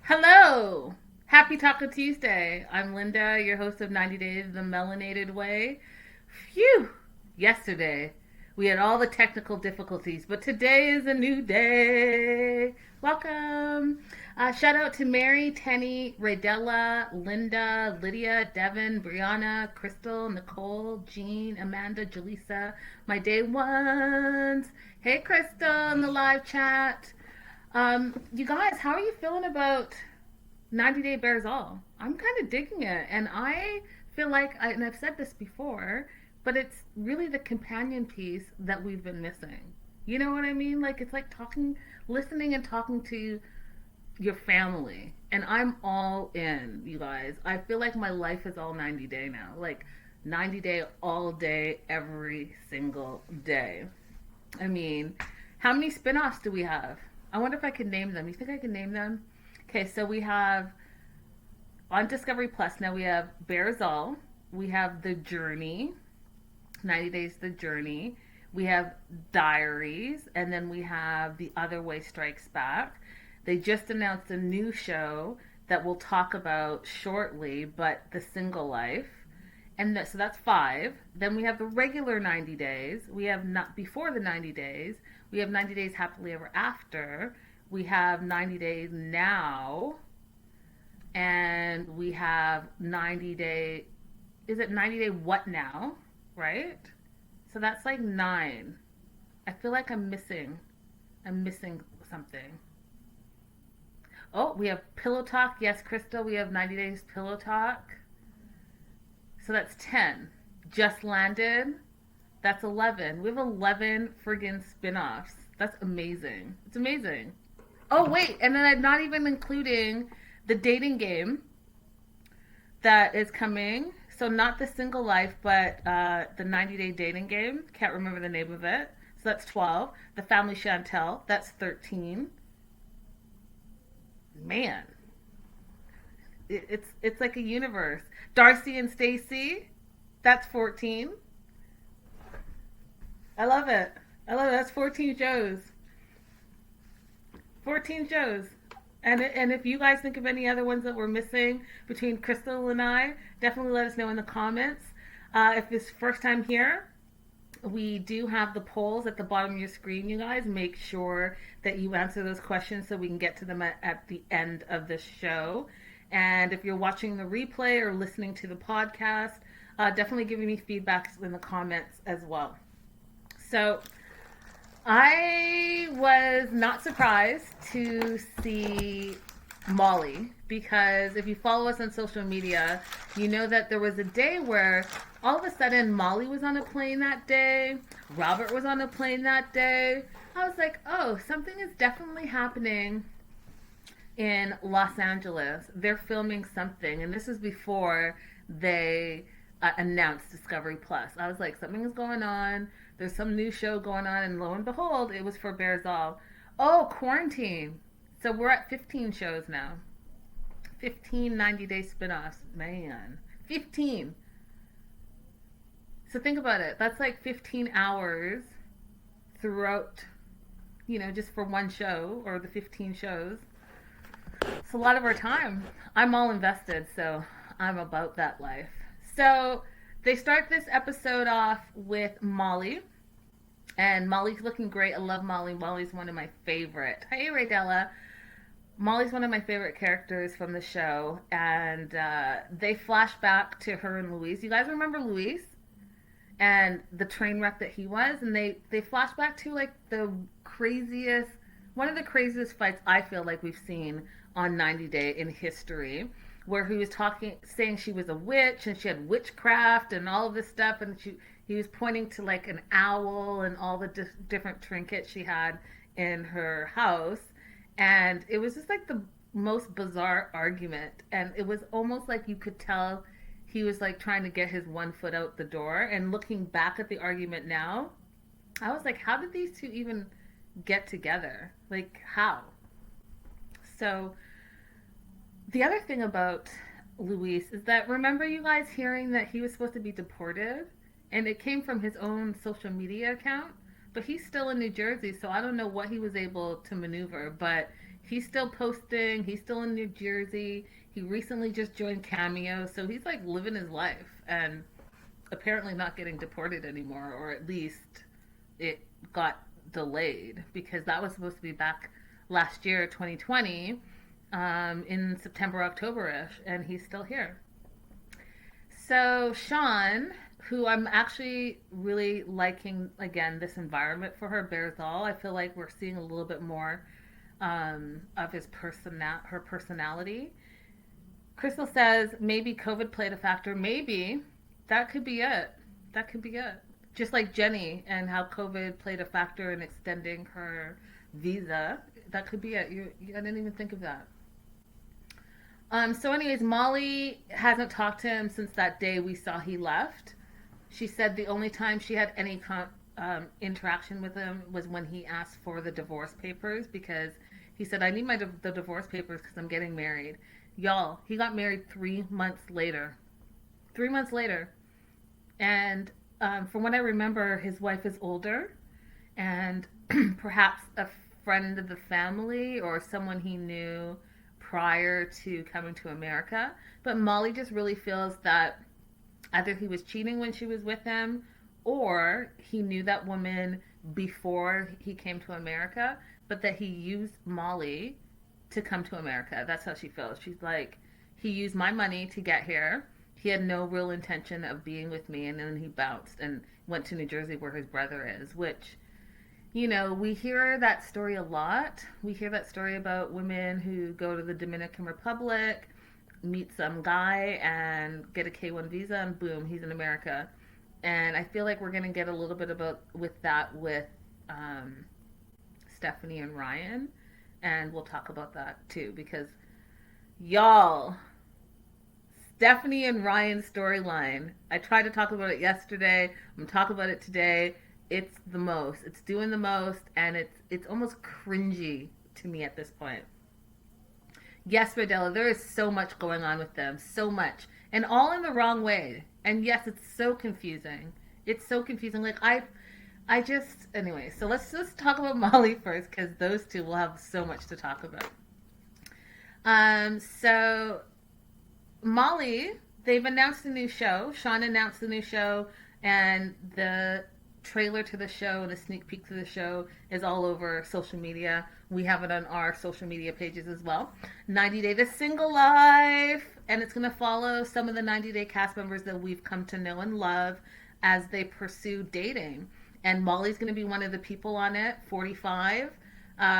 Hello! Happy Taco Tuesday. I'm Linda, your host of 90 Days the Melanated Way. Phew! Yesterday, we had all the technical difficulties, but today is a new day. Welcome. Shout out to Mary, Tenny, Raydella, Linda, Lydia, Devin, Brianna, Crystal, Nicole, Jean, Amanda, Jaleesa, my day ones. Hey, Crystal in the live chat. You guys, how are you feeling about 90 Day Bears All? I'm kind of digging it, and I feel like, and I've said this before, but it's really the companion piece that we've been missing. You know what I mean? Like, it's like talking, listening and talking to your family. And I'm all in, you guys. I feel like my life is all 90 day now. Like, 90 day, all day, every single day. I mean, how many spin offs do we have? I wonder if I can name them. You think I can name them? Okay, so we have on Discovery Plus now we have Bears All, we have The Journey, 90 Days The Journey, we have Diaries, and then we have The Other Way Strikes Back. They just announced a new show that we'll talk about shortly, but The Single Life. So that's five. Then we have the regular 90 days. We have not before the 90 days. We have 90 days happily ever after. We have 90 days now. And we have 90 day, is it 90 day what now? Right? So that's like nine. I feel like I'm missing something. Oh, we have Pillow Talk. Yes, Crystal, we have 90 days Pillow Talk. So that's 10. Just Landed. That's 11. We have 11 friggin' spin offs. That's amazing. It's amazing. Oh, wait. And then I'm not even including the dating game that is coming. So, not the single life, but the 90 day dating game. Can't remember the name of it. So, that's 12. The Family Chantel. That's 13. Man, it's like a universe. Darcy and Stacy, that's 14. I love it. I love it. That's 14 shows. 14 shows. And if you guys think of any other ones that we're missing between Crystal and I, definitely let us know in the comments. If it's first time here, we do have the polls at the bottom of your screen, you guys. Make sure that you answer those questions so we can get to them at the end of the show. And if you're watching the replay or listening to the podcast, definitely give me feedback in the comments as well. So I was not surprised to see Molly because if you follow us on social media, you know that there was a day where all of a sudden Molly was on a plane that day, Robert was on a plane that day. I was like, oh, something is definitely happening in Los Angeles. They're filming something, and this is before they announced Discovery Plus. I was like, something is going on. There's some new show going on, and lo and behold, it was for Bears All. Oh, quarantine. So we're at 15 shows now. 15 90-day spin-offs. Man. 15. So think about it. That's like 15 hours throughout, just for one show or the 15 shows. It's a lot of our time. I'm all invested, so I'm about that life. So they start this episode off with Molly, and Molly's looking great. I love Molly. Molly's one of my favorite. Hey, Raydella. Molly's one of my favorite characters from the show, and they flash back to her and Luis. You guys remember Luis and the train wreck that he was? And they flash back to like one of the craziest fights I feel like we've seen on 90 Day in history, where he was saying she was a witch and she had witchcraft and all of this stuff, and he was pointing to like an owl and all the different trinkets she had in her house, and it was just like the most bizarre argument, and it was almost like you could tell he was like trying to get his one foot out the door. And looking back at the argument now, I was like, how did these two even get together? Like, how? So the other thing about Luis is that, remember you guys hearing that he was supposed to be deported? And it came from his own social media account. But he's still in New Jersey, so I don't know what he was able to maneuver. But he's still posting. He's still in New Jersey. He recently just joined Cameo, so he's like living his life and apparently not getting deported anymore, or at least it got delayed because that was supposed to be back last year, 2020, in September, October-ish, and he's still here. So Sean, who I'm actually really liking again this environment for her, bears all. I feel like we're seeing a little bit more of her personality. Crystal says maybe COVID played a factor. Maybe that could be it. That could be it. Just like Jenny and how COVID played a factor in extending her visa. That could be it. I didn't even think of that. So, anyways, Molly hasn't talked to him since that day we saw he left. She said the only time she had any interaction with him was when he asked for the divorce papers because he said, I need the divorce papers because I'm getting married. Y'all, he got married 3 months later. 3 months later. And from what I remember, his wife is older and perhaps a friend of the family or someone he knew prior to coming to America. But Molly just really feels that either he was cheating when she was with him or he knew that woman before he came to America, but that he used Molly to come to America. That's how she feels. She's like, he used my money to get here. He had no real intention of being with me, and then he bounced and went to New Jersey where his brother is, which, you know, we hear that story a lot. We hear that story about women who go to the Dominican Republic, meet some guy, and get a K-1 visa, and boom, he's in America. And I feel like we're going to get a little bit about with that with Stephanie and Ryan, and we'll talk about that too because y'all, Stephanie and Ryan's storyline. I tried to talk about it yesterday. I'm gonna talk about it today. It's the most. It's doing the most, and it's almost cringy to me at this point. Yes, Rodella, there is so much going on with them, so much, and all in the wrong way. And yes, it's so confusing. It's so confusing. Like I just anyway. So let's just talk about Molly first because those two will have so much to talk about. So Molly, they've announced a new show. Sean announced the new show, and the trailer to the show and a sneak peek to the show is all over social media. We have it on our social media pages as well. 90 Day The Single Life, and it's going to follow some of the 90 Day cast members that we've come to know and love as they pursue dating. And Molly's going to be one of the people on it, 45.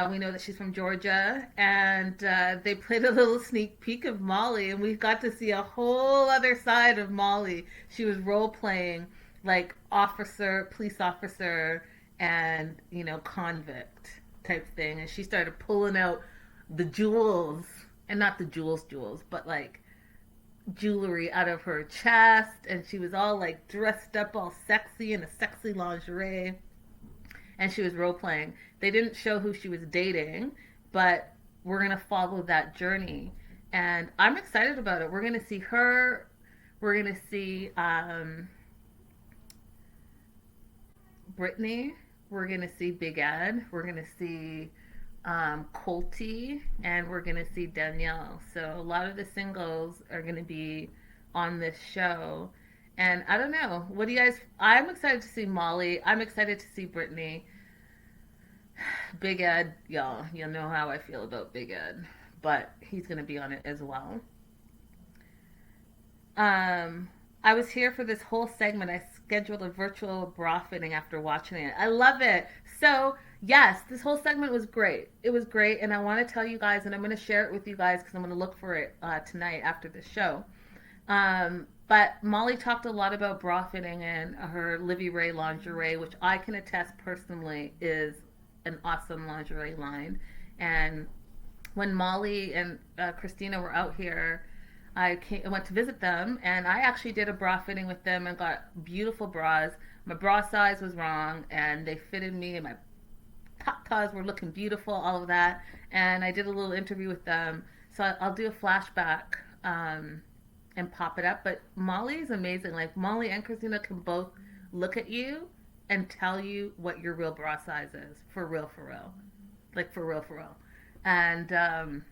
We know that she's from Georgia, and they played a little sneak peek of Molly, and we got to see a whole other side of Molly. She was role playing like police officer, and convict type thing, and she started pulling out the jewels, and not the jewels, but like jewelry out of her chest, and she was all like dressed up all sexy in a sexy lingerie, and she was role playing. They didn't show who she was dating, but we're gonna follow that journey, and I'm excited about it. We're gonna see her. We're gonna see Brittany. We're gonna see Big Ed. We're gonna see Colty, and we're gonna see Danielle. So a lot of the singles are gonna be on this show, and I don't know. What do you guys? I'm excited to see Molly. I'm excited to see Brittany. Big Ed, y'all, you know how I feel about Big Ed, but he's gonna be on it as well. I was here for this whole segment. I scheduled a virtual bra fitting after watching it. I love it. So yes, this whole segment was great. It was great, and I want to tell you guys, and I'm going to share it with you guys because I'm going to look for it tonight after the show. But Molly talked a lot about bra fitting and her Livy Ray lingerie, which I can attest personally is an awesome lingerie line. And when Molly and Christina were out here, I went to visit them, and I actually did a bra fitting with them and got beautiful bras. My bra size was wrong, and they fitted me, and my tatas were looking beautiful, all of that. And I did a little interview with them, so I'll do a flashback and pop it up. But Molly is amazing. Like, Molly and Christina can both look at you and tell you what your real bra size is. For real, for real. Like, for real, for real. And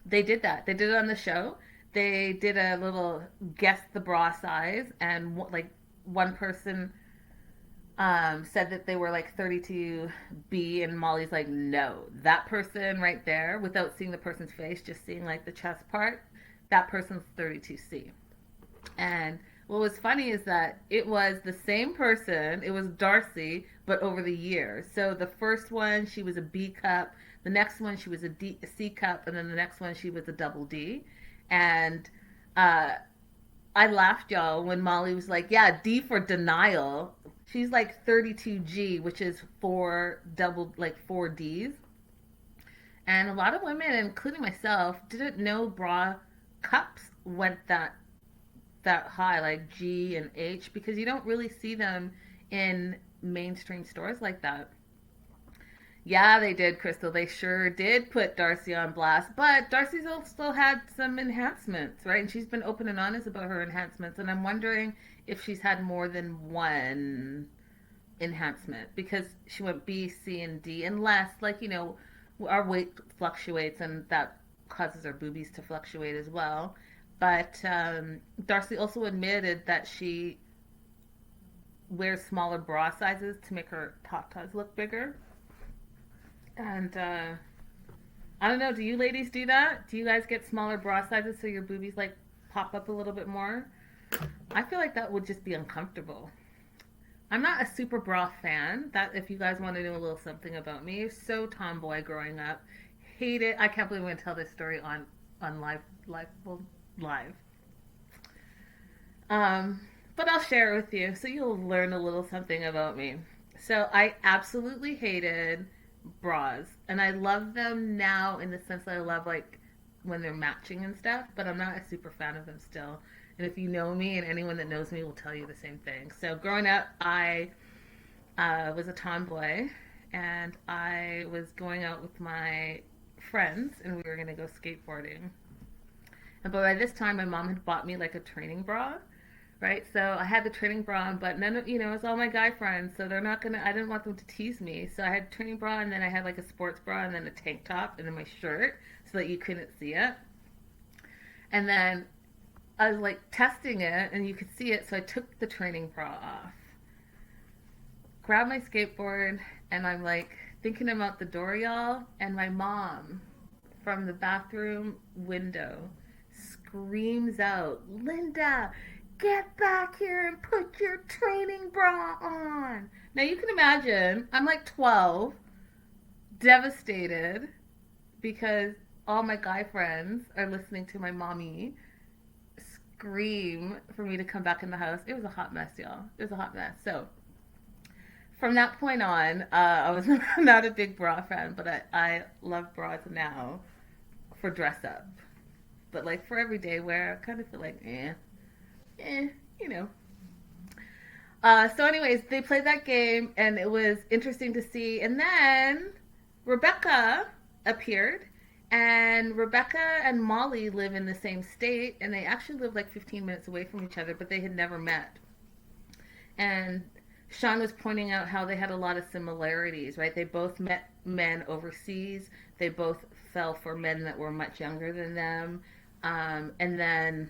they did that. They did it on the show. They did a little guess the bra size, and like one person said that they were like 32B, and Molly's like, no, that person right there, without seeing the person's face, just seeing like the chest part, that person's 32C. And what was funny is that it was the same person. It was Darcy, but over the years. So the first one, she was a B cup. The next one, she was a C cup. And then the next one, she was a double D. And uh, I laughed, y'all, when Molly was like, yeah, D for denial. She's like 32G, which is four Ds. And a lot of women, including myself, didn't know bra cups went that high, like G and H, because you don't really see them in mainstream stores like that. Yeah, they did, Crystal. They sure did put Darcy on blast, but Darcy's also had some enhancements, right? And she's been open and honest about her enhancements, and I'm wondering if she's had more than one enhancement, because she went B, C, and D, unless, like, our weight fluctuates, and that causes our boobies to fluctuate as well. But Darcy also admitted that she wears smaller bra sizes to make her tatas look bigger. And I don't know, do you ladies do that? Do you guys get smaller bra sizes so your boobies like pop up a little bit more? I feel like that would just be uncomfortable. I'm not a super bra fan. That, if you guys want to know a little something about me, so tomboy growing up. Hate it. I can't believe I'm going to tell this story on live. But I'll share it with you so you'll learn a little something about me. So I absolutely hated bras, and I love them now in the sense that I love like when they're matching and stuff, but I'm not a super fan of them still. And if you know me, and anyone that knows me will tell you the same thing. So growing up, I was a tomboy, and I was going out with my friends, and we were going to go skateboarding. And by this time, my mom had bought me like a training bra, right? So I had the training bra on, but none of, it's all my guy friends, so they're not gonna, I didn't want them to tease me. So I had a training bra, and then I had like a sports bra, and then a tank top, and then my shirt, so that you couldn't see it. And then I was like testing it, and you could see it, so I took the training bra off, grabbed my skateboard, and I'm like thinking about the door, y'all, and my mom from the bathroom window screams out, Linda, get back here and put your training bra on. Now you can imagine, I'm like 12, devastated, because all my guy friends are listening to my mommy scream for me to come back in the house. It was a hot mess, y'all. It was a hot mess. So from that point on, I was not a big bra fan, but I love bras now for dress up. But like for everyday wear, I kind of feel like, you know. So anyways, they played that game, and it was interesting to see. And then Rebecca appeared, and Rebecca and Molly live in the same state, and they actually live like 15 minutes away from each other, but they had never met. And Sean was pointing out how they had a lot of similarities, right? They both met men overseas. They both fell for men that were much younger than them. And then,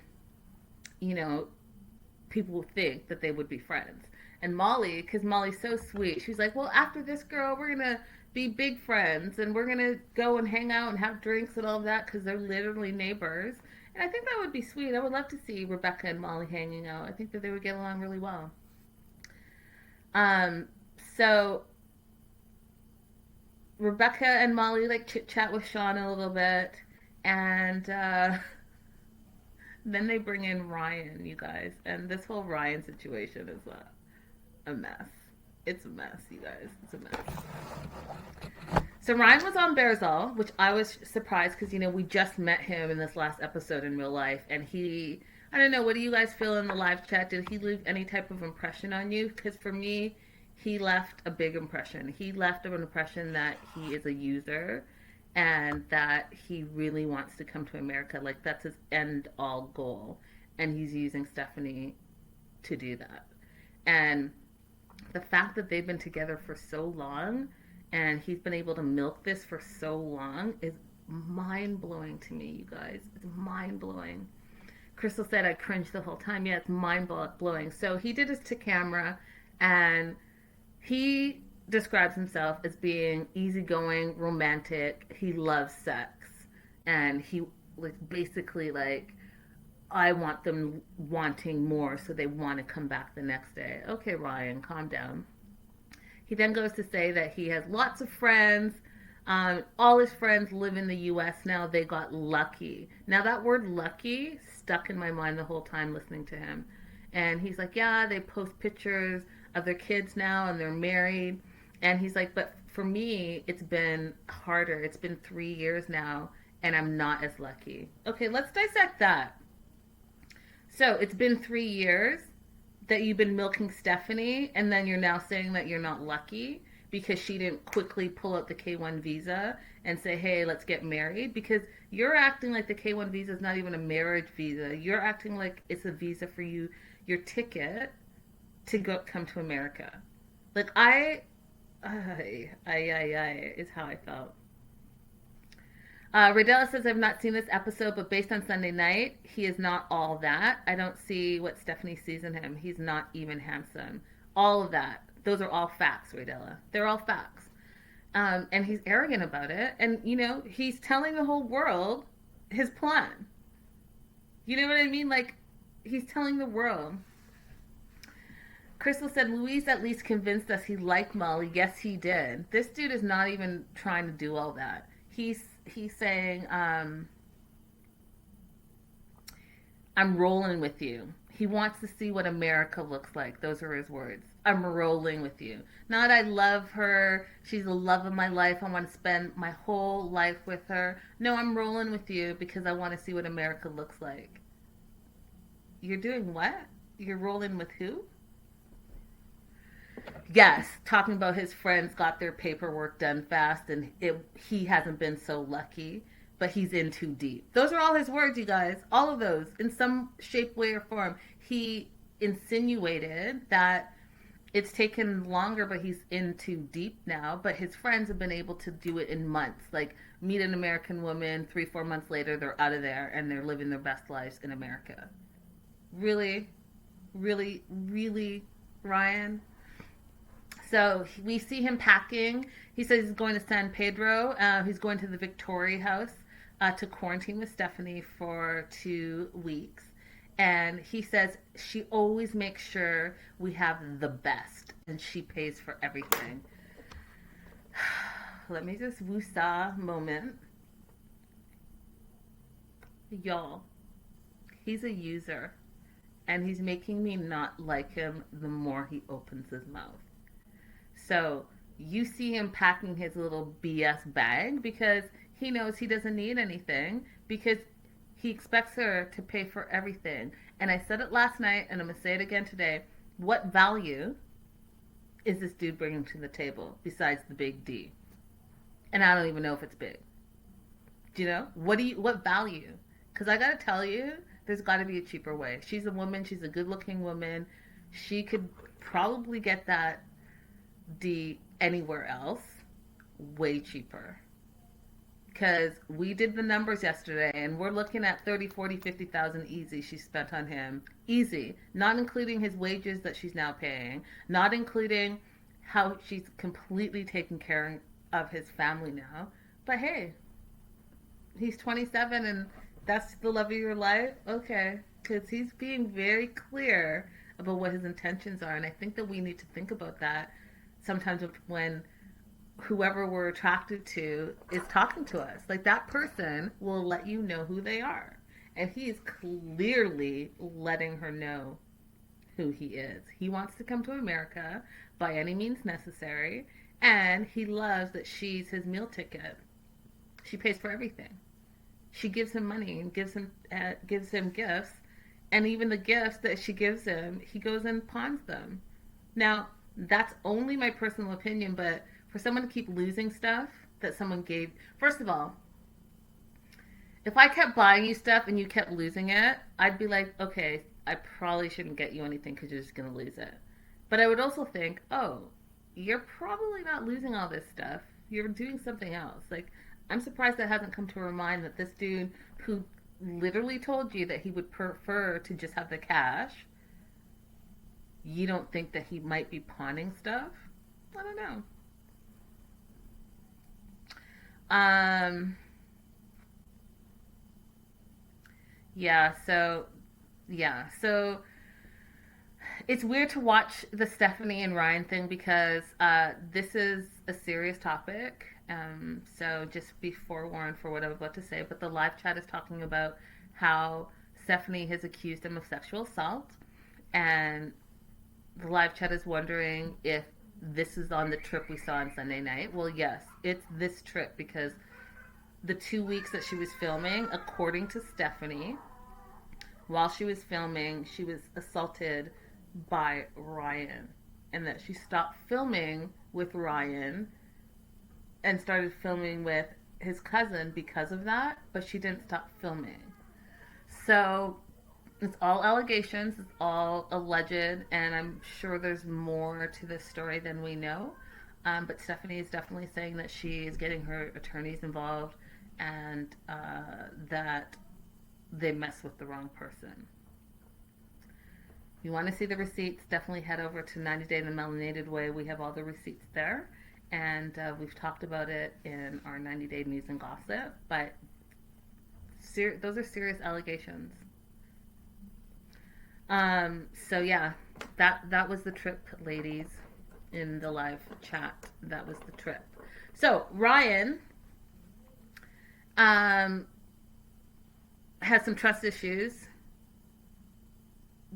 people think that they would be friends. And Molly, because Molly's so sweet, she's like, well, after this girl, we're going to be big friends, and we're going to go and hang out and have drinks and all of that, because they're literally neighbors. And I think that would be sweet. I would love to see Rebecca and Molly hanging out. I think that they would get along really well. So Rebecca and Molly like chit chat with Sean a little bit, and then they bring in Ryan, you guys, and this whole Ryan situation is a mess. It's a mess, you guys. It's a mess. So Ryan was on Bearzall, which I was surprised because we just met him in this last episode in real life, and I don't know, what do you guys feel in the live chat? Did he leave any type of impression on you? Because for me, he left a big impression. He left an impression that he is a user, and that he really wants to come to America. Like, that's his end-all goal. And he's using Stephanie to do that. And the fact that they've been together for so long and he's been able to milk this for so long is mind blowing to me, you guys. It's mind blowing. Crystal said I cringed the whole time. Yeah, it's mind blowing. So he did this to camera, and he describes himself as being easygoing, romantic. He loves sex, and he was basically like, I want them wanting more, so they want to come back the next day. Okay, Ryan, calm down. He then goes to say that he has lots of friends. All his friends live in the U.S. now. They got lucky. Now, that word lucky stuck in my mind the whole time listening to him. And he's like, yeah, they post pictures of their kids now and they're married. And he's like, but for me, it's been harder. It's been 3 years now and I'm not as lucky. Okay, let's dissect that. So it's been 3 years that you've been milking Stephanie, and then you're now saying that you're not lucky because she didn't quickly pull out the K1 visa and say, hey, let's get married. Because you're acting like the K1 visa is not even a marriage visa. You're acting like it's a visa for you, your ticket to come to America. Like, is how I felt. Radella says, I've not seen this episode, but based on Sunday night, he is not all that. I don't see what Stephanie sees in him. He's not even handsome. All of that. Those are all facts, Radella. They're all facts. And he's arrogant about it. And, you know, he's telling the whole world his plan. You know what I mean? Like, he's telling the world. Crystal said, Louise at least convinced us he liked Molly. Yes, he did. This dude is not even trying to do all that. He's saying, I'm rolling with you. He wants to see what America looks like. Those are his words. I'm rolling with you. Not I love her. She's the love of my life. I want to spend my whole life with her. No, I'm rolling with you because I want to see what America looks like. You're doing what? You're rolling with who? Yes, talking about his friends got their paperwork done fast and he hasn't been so lucky, but he's in too deep. Those are all his words, you guys. All of those, in some shape, way, or form. He insinuated that it's taken longer, but he's in too deep now. But his friends have been able to do it in months. Like, meet an American woman, 3-4 months later, they're out of there and they're living their best lives in America. Really, really, really, Ryan? So we see him packing. He says he's going to San Pedro. He's going to the Victoria house to quarantine with Stephanie for 2 weeks. And he says she always makes sure we have the best. And she pays for everything. Let me just woosah moment. Y'all, he's a user. And he's making me not like him the more he opens his mouth. So you see him packing his little BS bag because he knows he doesn't need anything because he expects her to pay for everything. And I said it last night and I'm going to say it again today. What value is this dude bringing to the table besides the big D? And I don't even know if it's big. Do you know? What value? Because I got to tell you, there's got to be a cheaper way. She's a woman. She's a good looking woman. She could probably get that D anywhere else way cheaper, because we did the numbers yesterday and we're looking at 30, 40, 50,000 easy she spent on him. Easy, not including his wages that she's now paying, not including how she's completely taken care of his family now. But hey, he's 27 and that's the love of your life. Okay, because he's being very clear about what his intentions are, and I think that we need to think about that sometimes when whoever we're attracted to is talking to us. Like, that person will let you know who they are. And he is clearly letting her know who he is. He wants to come to America by any means necessary. And he loves that she's his meal ticket. She pays for everything. She gives him money and gives him gifts. And even the gifts that she gives him, he goes and pawns them. Now, that's only my personal opinion, but for someone to keep losing stuff that someone gave... First of all, if I kept buying you stuff and you kept losing it, I'd be like, okay, I probably shouldn't get you anything because you're just going to lose it. But I would also think, oh, you're probably not losing all this stuff. You're doing something else. Like, I'm surprised that hasn't come to her mind that this dude who literally told you that he would prefer to just have the cash, you don't think that he might be pawning stuff? I don't know. Um, yeah, so, yeah, so it's weird to watch the Stephanie and Ryan thing because this is a serious topic. So just be forewarned for what I'm about to say. But the live chat is talking about how Stephanie has accused him of sexual assault, and the live chat is wondering if this is on the trip we saw on Sunday night. Well, yes, it's this trip because the 2 weeks that she was filming, according to Stephanie, while she was filming, she was assaulted by Ryan, and that she stopped filming with Ryan and started filming with his cousin because of that, but she didn't stop filming. So it's all allegations, it's all alleged, and I'm sure there's more to this story than we know. But Stephanie is definitely saying that she is getting her attorneys involved and that they mess with the wrong person. If you want to see the receipts, definitely head over to 90 Day the Melanated Way. We have all the receipts there. And we've talked about it in our 90 Day News and Gossip. But those are serious allegations. So yeah, that was the trip, ladies, in the live chat. That was the trip. So Ryan has some trust issues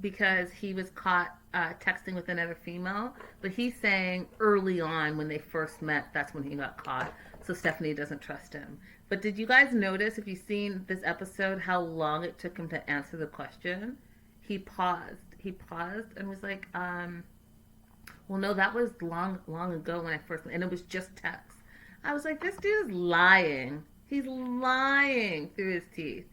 because he was caught texting with another female, but he's saying early on when they first met, that's when he got caught. So Stephanie doesn't trust him. But did you guys notice, if you've seen this episode, how long it took him to answer the question? He paused. He paused and was like, well, no, that was long ago when I first met, and it was just text. I was like, this dude is lying. He's lying through his teeth.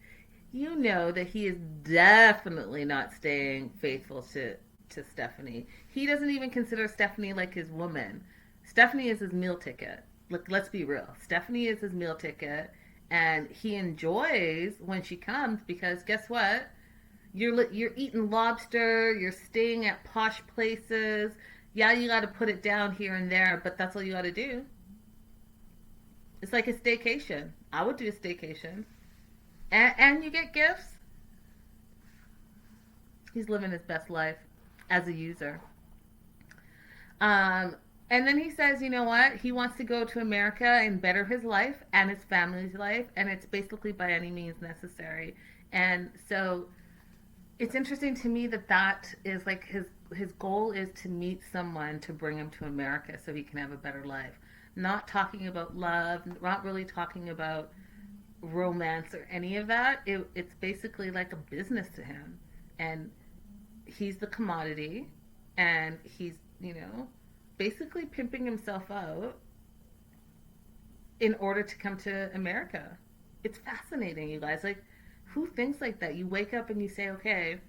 You know that he is definitely not staying faithful to Stephanie. He doesn't even consider Stephanie like his woman. Stephanie is his meal ticket. Look, let's be real. Stephanie is his meal ticket, and he enjoys when she comes because guess what? You're eating lobster. You're staying at posh places. Yeah, you got to put it down here and there, but that's all you got to do. It's like a staycation. I would do a staycation. And you get gifts. He's living his best life as a user. And then he says, you know what? He wants to go to America and better his life and his family's life. And it's basically by any means necessary. And so it's interesting to me that is like his goal is to meet someone to bring him to America so he can have a better life. Not talking about love, not really talking about romance or any of that. It's basically like a business to him, and he's the commodity, and he's basically pimping himself out in order to come to America. It's fascinating, you guys. Like, who thinks like that? You wake up and you say, okay,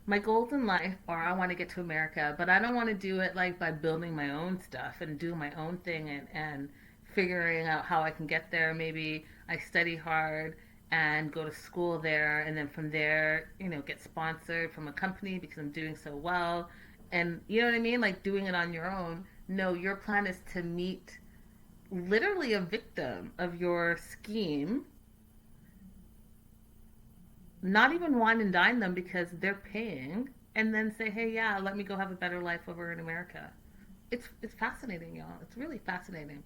my goals in life are I want to get to America, but I don't want to do it like by building my own stuff and do my own thing and figuring out how I can get there. Maybe I study hard and go to school there, and then from there, get sponsored from a company because I'm doing so well. And you know what I mean? Like doing it on your own. No, your plan is to meet literally a victim of your scheme, not even wine and dine them because they're paying, and then say, hey, yeah, let me go have a better life over in America. It's fascinating, y'all. It's really fascinating.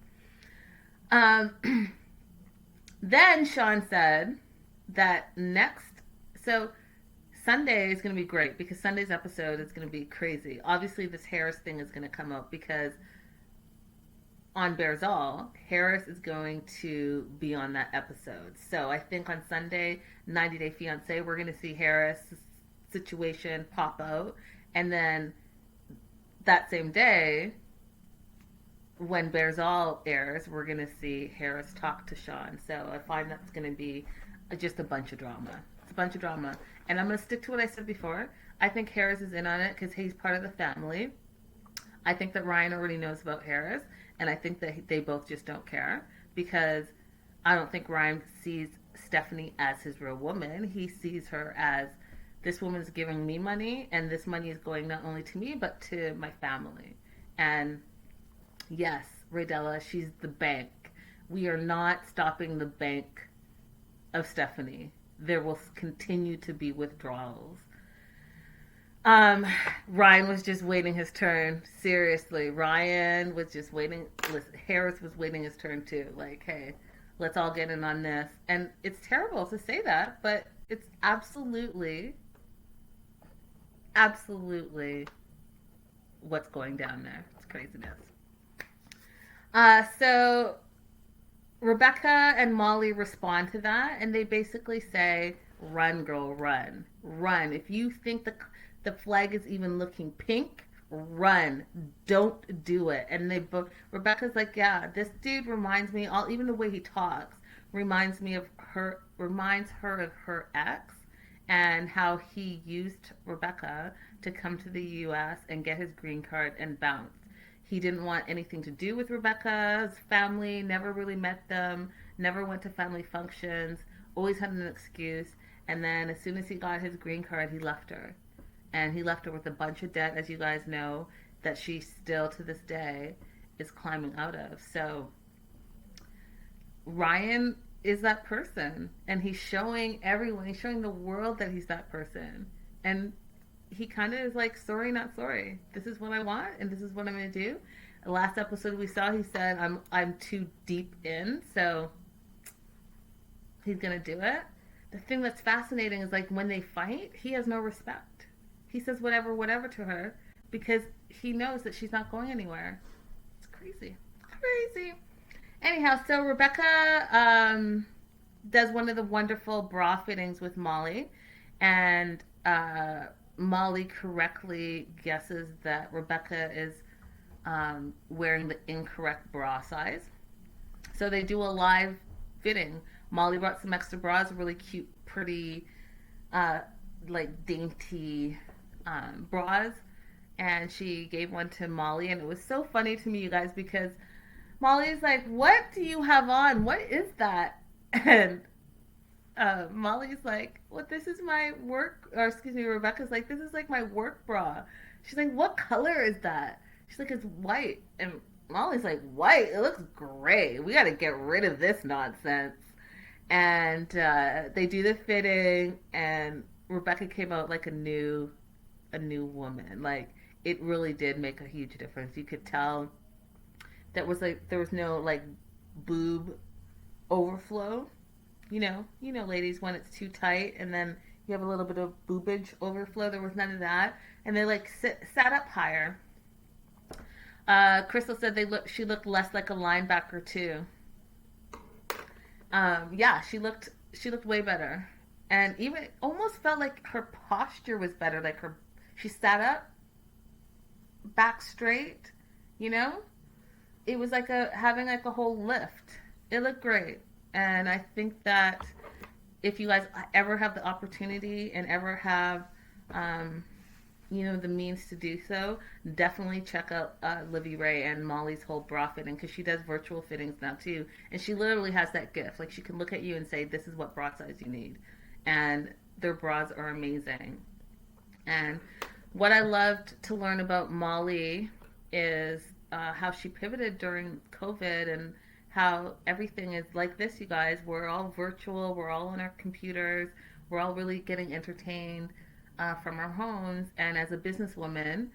Then Sean said that so Sunday is going to be great because Sunday's episode is going to be crazy. Obviously, this Harris thing is going to come up because on Bears All, Harris is going to be on that episode. So I think on Sunday, 90 Day Fiancé, we're going to see Harris' situation pop out. And then that same day, when Bears All airs, we're going to see Harris talk to Sean. So I find that's going to be just a bunch of drama. It's a bunch of drama. And I'm going to stick to what I said before. I think Harris is in on it because he's part of the family. I think that Ryan already knows about Harris, and I think that they both just don't care because I don't think Ryan sees Stephanie as his real woman. He sees her as this woman's giving me money, and this money is going not only to me but to my family. And yes, Raydella, she's the bank. We are not stopping the bank of Stephanie. There will continue to be withdrawals. Ryan was just waiting his turn. Seriously, Ryan was just waiting. Harris was waiting his turn too. Like, hey, let's all get in on this. And it's terrible to say that, but it's absolutely, absolutely what's going down there. It's craziness. So Rebecca and Molly respond to that, and they basically say, "Run, girl, run, run. If you think the flag is even looking pink, run. Don't do it." And they both. Rebecca's like, "Yeah, this dude reminds me. All even the way he talks reminds me of her. Reminds her of her ex, and how he used Rebecca to come to the U.S. and get his green card and bounce." He didn't want anything to do with Rebecca's family, never really met them, never went to family functions, always had an excuse. And then as soon as he got his green card, he left her. And he left her with a bunch of debt, as you guys know, that she still to this day is climbing out of. So Ryan is that person. And he's showing everyone, he's showing the world that he's that person. And he kind of is like, sorry, not sorry. This is what I want, and this is what I'm going to do. The last episode we saw, he said, I'm too deep in, so he's going to do it. The thing that's fascinating is, like, when they fight, he has no respect. He says whatever, whatever to her because he knows that she's not going anywhere. It's crazy. Crazy. Anyhow, so Rebecca does one of the wonderful bra fittings with Molly, and Molly correctly guesses that Rebecca is wearing the incorrect bra size. So they do a live fitting. Molly brought some extra bras, really cute, pretty, like dainty bras. And she gave one to Molly. And it was so funny to me, you guys, because Molly's like, "What do you have on? What is that?" And Molly's like, "Well, this is my work," or excuse me, Rebecca's like, "This is like my work bra." She's like, "What color is that?" She's like, "It's white." And Molly's like, "White? It looks gray. We got to get rid of this nonsense." And they do the fitting, and Rebecca came out like a new woman. Like, it really did make a huge difference. You could tell that was like there was no like boob overflow. You know, ladies, when it's too tight and then you have a little bit of boobage overflow. There was none of that, and they like sat up higher. Crystal said she looked less like a linebacker too. Yeah, she looked way better, and even almost felt like her posture was better. Like she sat up, back straight. You know, it was like having like a whole lift. It looked great. And I think that if you guys ever have the opportunity and ever have, the means to do so, definitely check out Livy Ray and Molly's whole bra fitting, because she does virtual fittings now too. And she literally has that gift. Like, she can look at you and say, "This is what bra size you need." And their bras are amazing. And what I loved to learn about Molly is how she pivoted during COVID, and how everything is like this, you guys. We're all virtual. We're all on our computers. We're all really getting entertained from our homes. And as a businesswoman,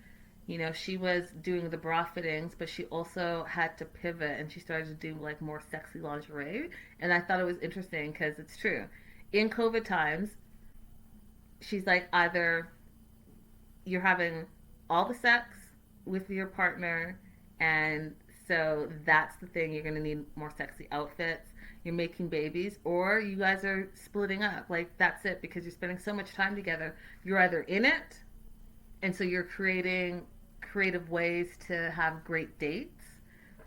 she was doing the bra fittings, but she also had to pivot, and she started to do like more sexy lingerie. And I thought it was interesting because it's true. In COVID times, she's like, either you're having all the sex with your partner, and so that's the thing. You're going to need more sexy outfits. You're making babies, or you guys are splitting up. Like, that's it, because you're spending so much time together. You're either in it, and so you're creating creative ways to have great dates,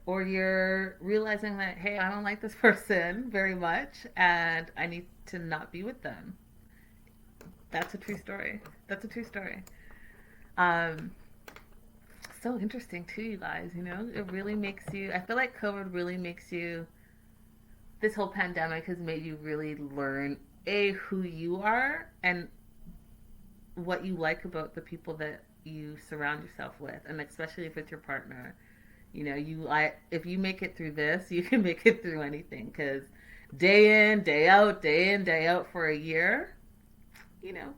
or you're realizing that, hey, I don't like this person very much, and I need to not be with them. That's a true story. so interesting too, you guys. It really makes you. I feel like COVID really makes you. This whole pandemic has made you really learn who you are and what you like about the people that you surround yourself with, and especially if it's your partner. If you make it through this, you can make it through anything. Because day in, day out for a year, you know.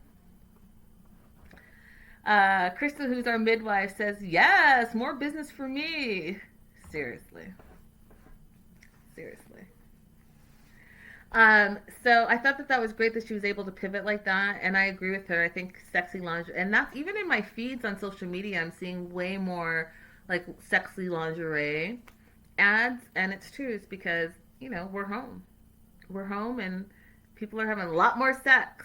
Krista, who's our midwife, says, yes, more business for me. Seriously. Seriously. So I thought that was great that she was able to pivot like that, and I agree with her. I think sexy lingerie, and that's even in my feeds on social media, I'm seeing way more like sexy lingerie ads, and it's true. It's because we're home, and people are having a lot more sex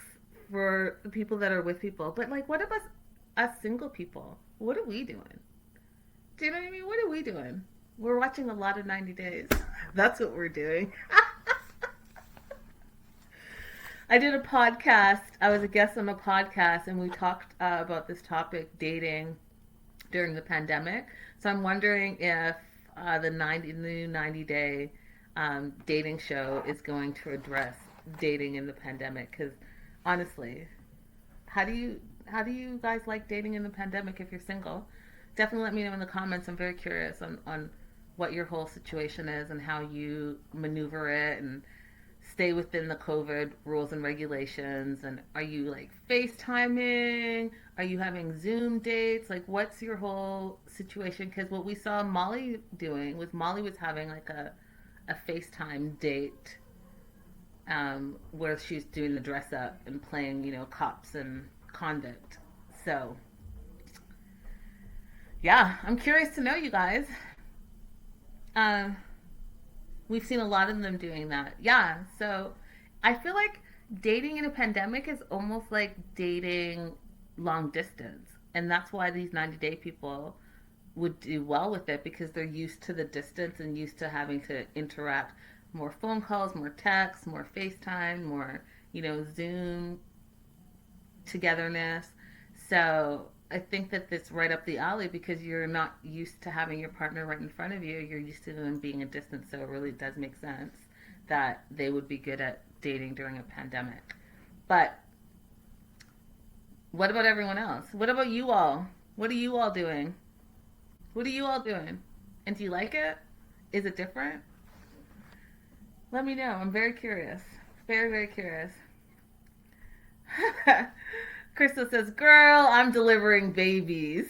for the people that are with people. But like, what about us single people? What are we doing? Do you know what I mean? What are we doing? We're watching a lot of 90 Days. That's what we're doing. I did a podcast. I was a guest on a podcast, and we talked about this topic, dating during the pandemic. So I'm wondering if the new 90-day dating show is going to address dating in the pandemic. Because honestly, how do you guys like dating in the pandemic if you're single? Definitely let me know in the comments. I'm very curious on what your whole situation is and how you maneuver it and stay within the COVID rules and regulations. And are you like FaceTiming? Are you having Zoom dates? Like, what's your whole situation? Because what we saw Molly doing was having like a FaceTime date where she's doing the dress up and playing, cops and convict. So, yeah, I'm curious to know, you guys. We've seen a lot of them doing that. Yeah, so I feel like dating in a pandemic is almost like dating long distance. And that's why these 90-day people would do well with it, because they're used to the distance and used to having to interact more phone calls, more texts, more FaceTime, more, Zoom togetherness. So I think that it's right up the alley because you're not used to having your partner right in front of you. You're used to them being a distance, so it really does make sense that they would be good at dating during a pandemic. But what about everyone else? What about you all? What are you all doing? What are you all doing? And do you like it? Is it different? Let me know. I'm very curious. Very, very curious. Crystal says, girl, I'm delivering babies.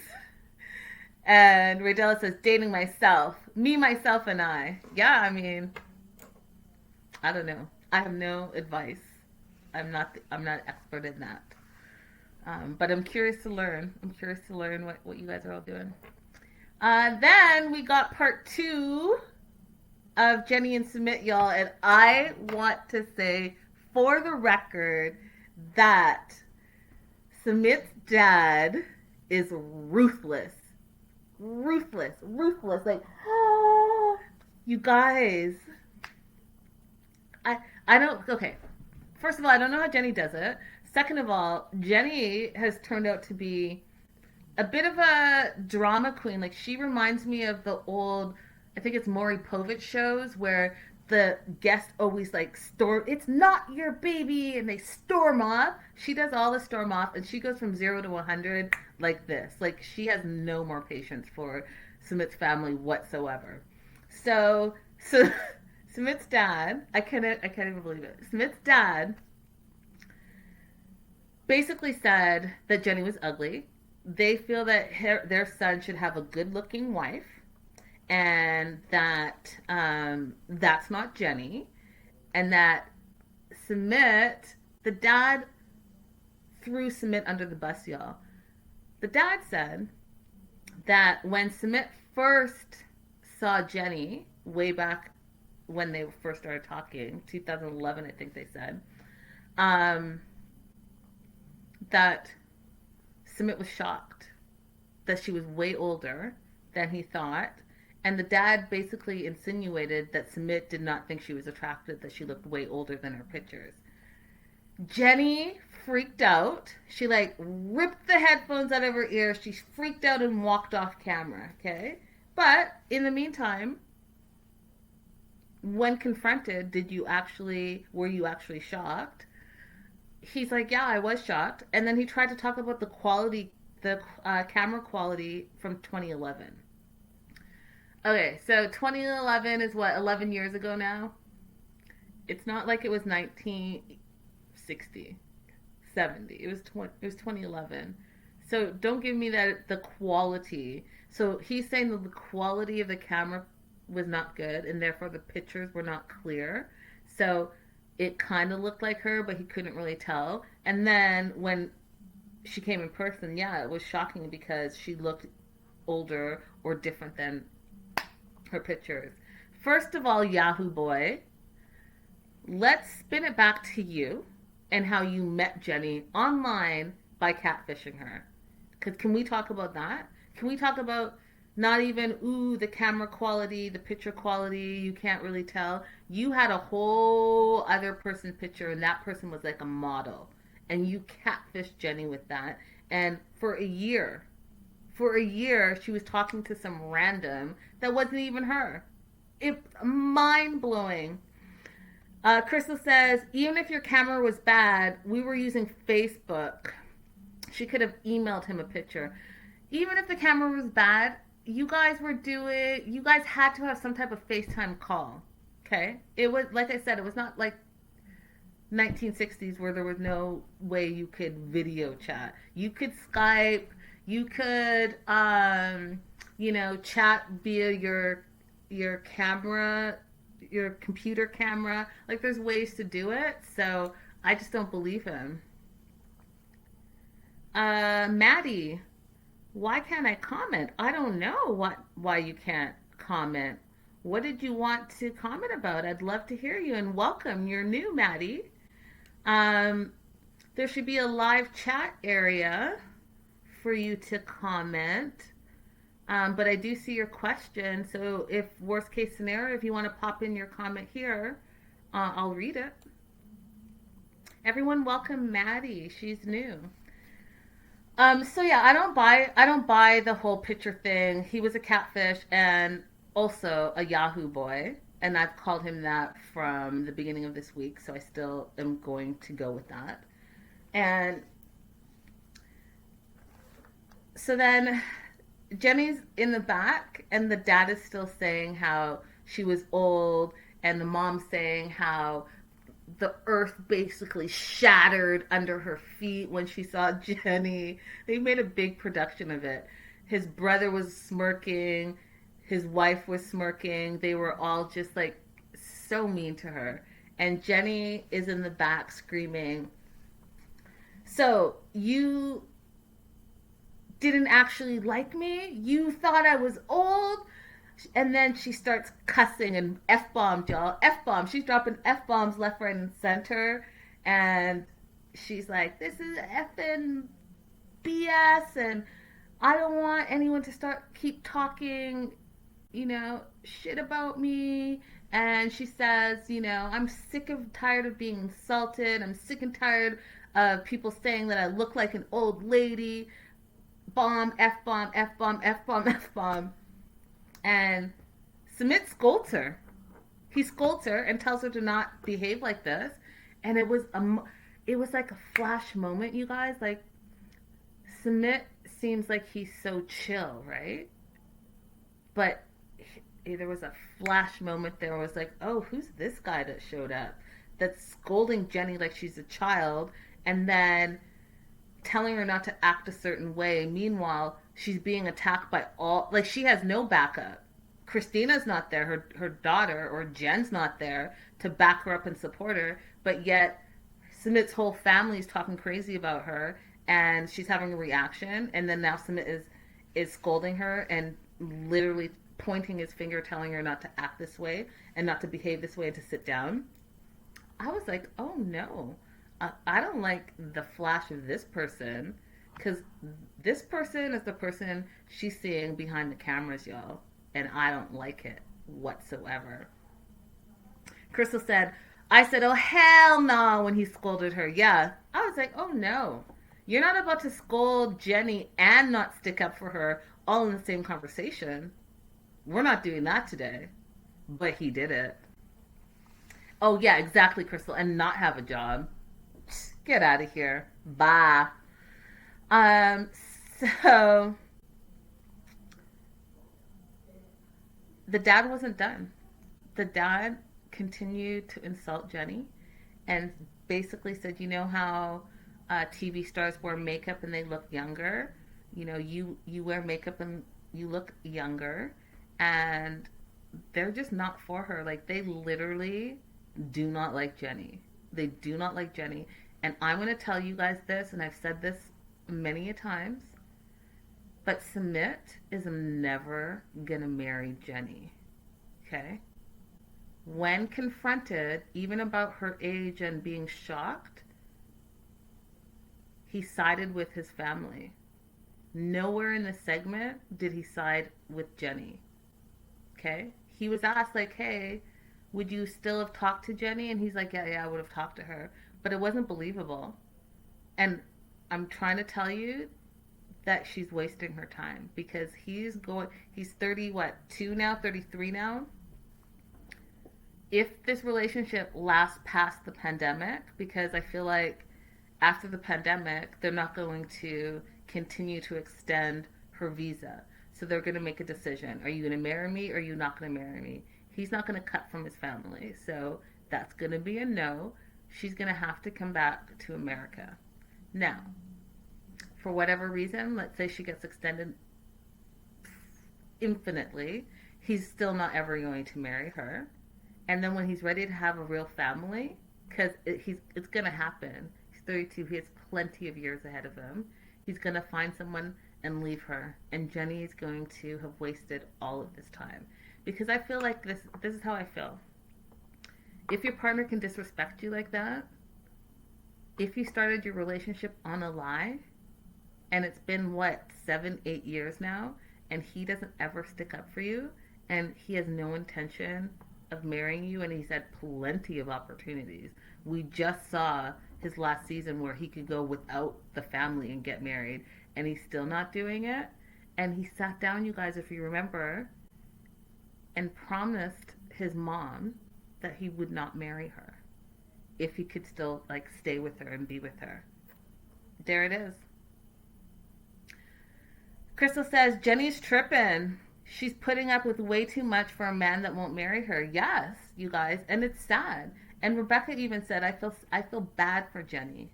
And Raydella says, dating myself. Me, myself, and I. Yeah, I mean, I don't know. I have no advice. I'm not expert in that. But I'm curious to learn. I'm curious to learn what you guys are all doing. Then we got part 2 of Jenny and Sumit, y'all. And I want to say, for the record, that Sumit's dad is ruthless. Ruthless. Like, oh, you guys. I don't, okay. First of all, I don't know how Jenny does it. Second of all, Jenny has turned out to be a bit of a drama queen. Like, she reminds me of the old, I think it's Maury Povich shows where the guest always like it's not your baby, and they storm off. She does all the storm off, and she goes from 0 to 100 like this. Like, she has no more patience for Sumit's family whatsoever. So Sumit's dad, I can't even believe it. Sumit's dad basically said that Jenny was ugly. They feel that their son should have a good-looking wife, and that that's not Jenny, and that Sumit, the dad threw Sumit under the bus, y'all. The dad said that when Sumit first saw Jenny, way back when they first started talking, 2011, I think they said, that Sumit was shocked that she was way older than he thought. And the dad basically insinuated that Sumit did not think she was attractive, that she looked way older than her pictures. Jenny freaked out. She like ripped the headphones out of her ears. She freaked out and walked off camera. Okay. But in the meantime, when confronted, were you actually shocked? He's like, yeah, I was shocked. And then he tried to talk about the camera quality from 2011. Okay, so 2011 is what, 11 years ago now? It's not like it was 1960, 70. It was 2011. So don't give me that the quality. So he's saying that the quality of the camera was not good and therefore the pictures were not clear. So it kind of looked like her, but he couldn't really tell. And then when she came in person, yeah, it was shocking because she looked older or different than her pictures. First of all, Yahoo Boy, let's spin it back to you and how you met Jenny online by catfishing her. Cause can we talk about that? Can we talk about not even the camera quality, the picture quality, you can't really tell. You had a whole other person's picture and that person was like a model. And you catfished Jenny with that. And for a year, she was talking to some random that wasn't even her. It's mind blowing. Crystal says, even if your camera was bad, we were using Facebook. She could have emailed him a picture. Even if the camera was bad, you guys had to have some type of FaceTime call. Okay? It was, like I said, it was not like 1960s where there was no way you could video chat. You could Skype, you could, chat via your camera, your computer camera. Like there's ways to do it. So I just don't believe him. Maddie, why can't I comment? I don't know why you can't comment. What did you want to comment about? I'd love to hear you and welcome. You're new, Maddie. There should be a live chat area for you to comment. But I do see your question. So if worst case scenario, if you want to pop in your comment here, I'll read it. Everyone welcome Maddie. She's new. So yeah, I don't buy the whole picture thing. He was a catfish and also a Yahoo boy, and I've called him that from the beginning of this week, so I still am going to go with that. And so then Jenny's in the back, and the dad is still saying how she was old, and the mom's saying how the earth basically shattered under her feet when she saw Jenny. They made a big production of it. His brother was smirking, his wife was smirking. They were all just like so mean to her. And Jenny is in the back screaming, so you didn't actually like me? You thought I was old? And then she starts cussing and F-bombed, y'all. F-bomb. She's dropping F-bombs left, right, and center. And she's like, this is effing BS. And I don't want anyone to keep talking, shit about me. And she says, I'm sick and tired of being insulted. I'm sick and tired of people saying that I look like an old lady. Bomb, F-bomb, F-bomb, F-bomb, F-bomb. And Sumit scolds her. He scolds her and tells her to not behave like this. And it was like a flash moment, you guys. Like Sumit seems like he's so chill, right? But there was a flash moment. There was like, oh, who's this guy that showed up? That's scolding Jenny like she's a child, and then telling her not to act a certain way. Meanwhile, she's being attacked by she has no backup. Christina's not there, her daughter, or Jen's not there to back her up and support her, but yet Sumit's whole family is talking crazy about her, and she's having a reaction, and then now Sumit is scolding her and literally pointing his finger, telling her not to act this way and not to behave this way and to sit down. I was like, oh no. I don't like the flash of this person, because this person is the person she's seeing behind the cameras, y'all, and I don't like it whatsoever. Crystal said, I said, oh, hell no, when he scolded her. Yeah. I was like, oh, no. You're not about to scold Jenny and not stick up for her all in the same conversation. We're not doing that today. But he did it. Oh, yeah, exactly, Crystal. And not have a job. Get out of here. Bye. Um, so the dad wasn't done. The dad continued to insult Jenny and basically said, you know how TV stars wear makeup and they look younger? You know, you wear makeup and you look younger, and they're just not for her. Like, they literally do not like Jenny. They do not like Jenny. And I'm going to tell you guys this, and I've said this many a times, but Sumit is never going to marry Jenny. Okay? When confronted, even about her age and being shocked, he sided with his family. Nowhere in the segment did he side with Jenny. Okay? He was asked, like, hey, would you still have talked to Jenny? And he's like, yeah, I would have talked to her. But it wasn't believable. And I'm trying to tell you that she's wasting her time, because he's 30, what, 2 now, 33 now? If this relationship lasts past the pandemic, because I feel like after the pandemic, they're not going to continue to extend her visa. So they're going to make a decision. Are you going to marry me or are you not going to marry me? He's not going to cut from his family. So that's going to be a no. She's going to have to come back to America. Now, for whatever reason, let's say she gets extended infinitely, he's still not ever going to marry her. And then when he's ready to have a real family, because it's going to happen. He's 32. He has plenty of years ahead of him. He's going to find someone and leave her. And Jenny is going to have wasted all of this time. Because I feel like this is how I feel. If your partner can disrespect you like that, if you started your relationship on a lie, and it's been, 7, 8 years now, and he doesn't ever stick up for you, and he has no intention of marrying you, and he's had plenty of opportunities. We just saw his last season where he could go without the family and get married, and he's still not doing it. And he sat down, you guys, if you remember, and promised his mom that he would not marry her if he could still, stay with her and be with her. There it is. Crystal says, Jenny's tripping. She's putting up with way too much for a man that won't marry her. Yes, you guys, and it's sad. And Rebecca even said, I feel bad for Jenny.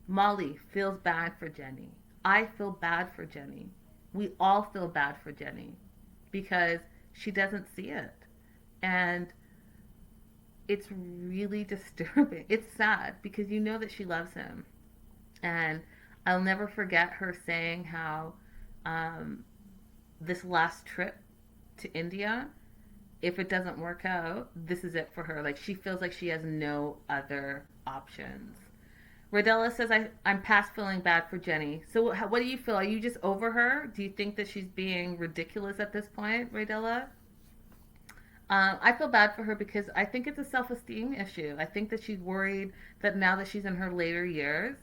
Molly feels bad for Jenny. I feel bad for Jenny. We all feel bad for Jenny because she doesn't see it. And it's really disturbing. It's sad because you know that she loves him. And I'll never forget her saying how this last trip to India, if it doesn't work out, this is it for her. Like, she feels like she has no other options. Rodella says, I'm past feeling bad for Jenny. So what do you feel? Are you just over her? Do you think that she's being ridiculous at this point, Rodella? I feel bad for her because I think it's a self-esteem issue. I think that she's worried that now that she's in her later years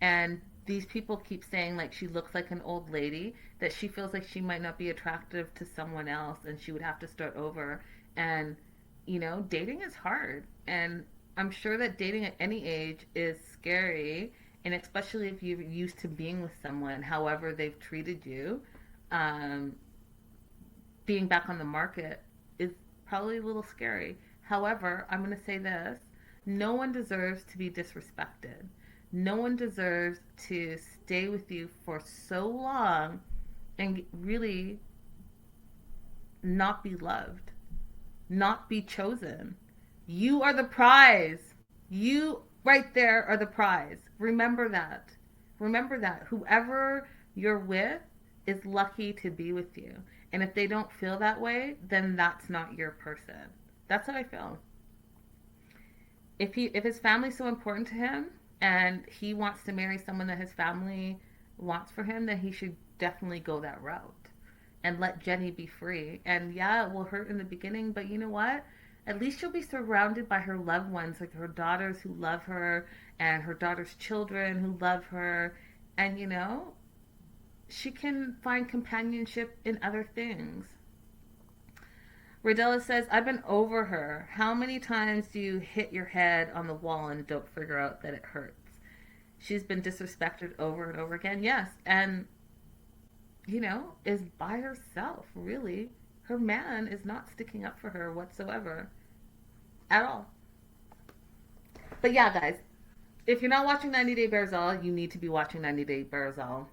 and these people keep saying like she looks like an old lady, that she feels like she might not be attractive to someone else and she would have to start over. And, dating is hard. And I'm sure that dating at any age is scary. And especially if you're used to being with someone, however they've treated you, being back on the market is probably a little scary. However, I'm going to say this. No one deserves to be disrespected. No one deserves to stay with you for so long and really not be loved, not be chosen. You are the prize. You right there are the prize. Remember that. Remember that. Whoever you're with is lucky to be with you. And if they don't feel that way, then that's not your person. That's how I feel. If his family's so important to him and he wants to marry someone that his family wants for him, then he should definitely go that route and let Jenny be free. And yeah, it will hurt in the beginning, but you know what? at least she'll be surrounded by her loved ones, like her daughters who love her and her daughter's children who love her. And, she can find companionship in other things. Rodella says, I've been over her. How many times do you hit your head on the wall and don't figure out that it hurts? She's been disrespected over and over again. Yes. And, is by herself, really. Her man is not sticking up for her whatsoever. At all. But yeah, guys, if you're not watching 90 Day Barzal, you need to be watching 90 Day Barzal.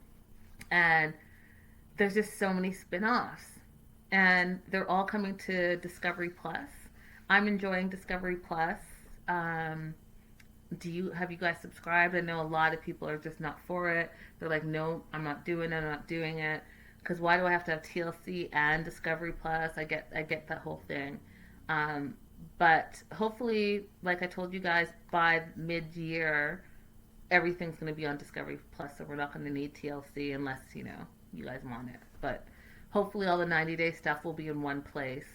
And there's just so many spin-offs. And they're all coming to Discovery Plus. I'm enjoying Discovery Plus. Have you guys subscribed? I know a lot of people are just not for it. They're like, no, I'm not doing it. Because why do I have to have TLC and Discovery Plus? I get that whole thing. But hopefully, like I told you guys, by mid-year, everything's going to be on Discovery Plus, so we're not going to need TLC unless, you guys want it. But hopefully all the 90-day stuff will be in one place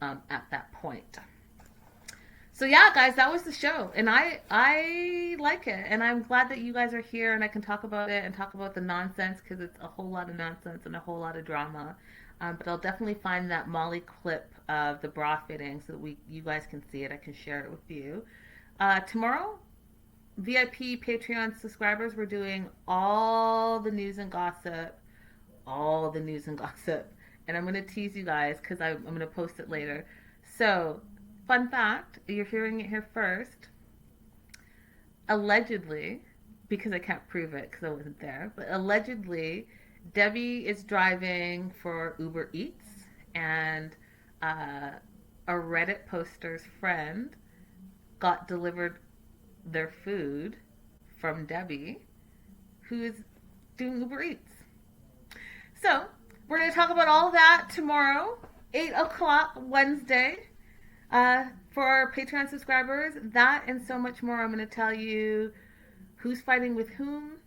at that point. So yeah, guys, that was the show. And I like it. And I'm glad that you guys are here and I can talk about it and talk about the nonsense, because it's a whole lot of nonsense and a whole lot of drama. But I'll definitely find that Molly clip of the bra fitting so that you guys can see it. I can share it with you. Tomorrow, VIP Patreon subscribers, we're doing all the news and gossip. And I'm going to tease you guys because I'm going to post it later. So, fun fact, you're hearing it here first. Allegedly, because I can't prove it because I wasn't there, but allegedly, Debbie is driving for Uber Eats, and a Reddit poster's friend got delivered their food from Debbie, who is doing Uber Eats. So, we're going to talk about all that tomorrow, 8 o'clock Wednesday, for our Patreon subscribers. That and so much more. I'm going to tell you who's fighting with whom.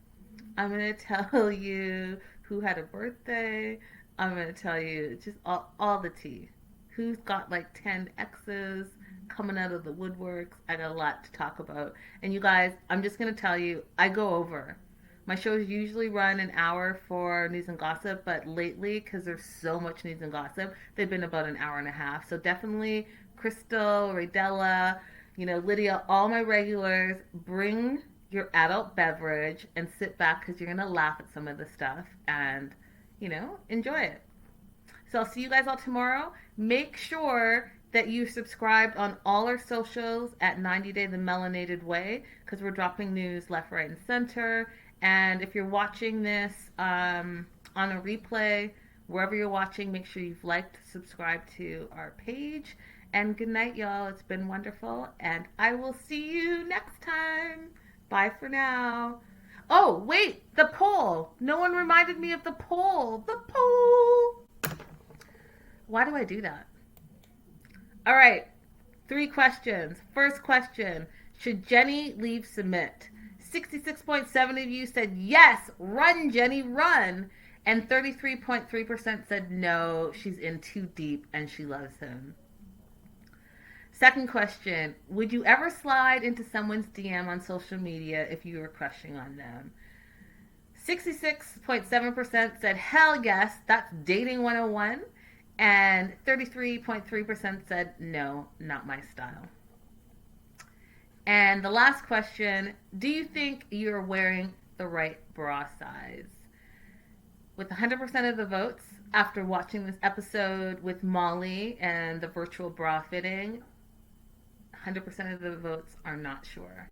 I'm going to tell you who had a birthday. I'm going to tell you just all the tea. Who's got like 10 exes coming out of the woodworks. I got a lot to talk about. And you guys, I'm just going to tell you, I go over. My shows usually run an hour for news and gossip, but lately, because there's so much news and gossip, they've been about an hour and a half. So definitely Crystal, Raydella, Lydia, all my regulars, bring your adult beverage and sit back because you're going to laugh at some of the stuff and, enjoy it. So I'll see you guys all tomorrow. Make sure that you subscribed on all our socials at 90 Day The Melanated Way, because we're dropping news left, right, and center. And if you're watching this on a replay, wherever you're watching, make sure you've liked, subscribed to our page. And good night, y'all. It's been wonderful. And I will see you next time. Bye for now. Oh, wait, the poll. No one reminded me of the poll. The poll. Why do I do that? All right, 3 questions. First question, should Jenny leave Sumit? 66.7% of you said yes, run Jenny, run. And 33.3% said no, she's in too deep and she loves him. Second question, would you ever slide into someone's DM on social media if you were crushing on them? 66.7% said hell yes, that's dating 101. And 33.3% said no, not my style. And the last question, do you think you're wearing the right bra size? With 100% of the votes, after watching this episode with Molly and the virtual bra fitting, 100% of the votes are not sure.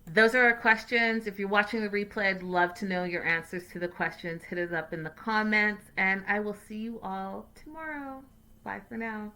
Those are our questions. If you're watching the replay, I'd love to know your answers to the questions. Hit it up in the comments, and I will see you all tomorrow. Bye for now.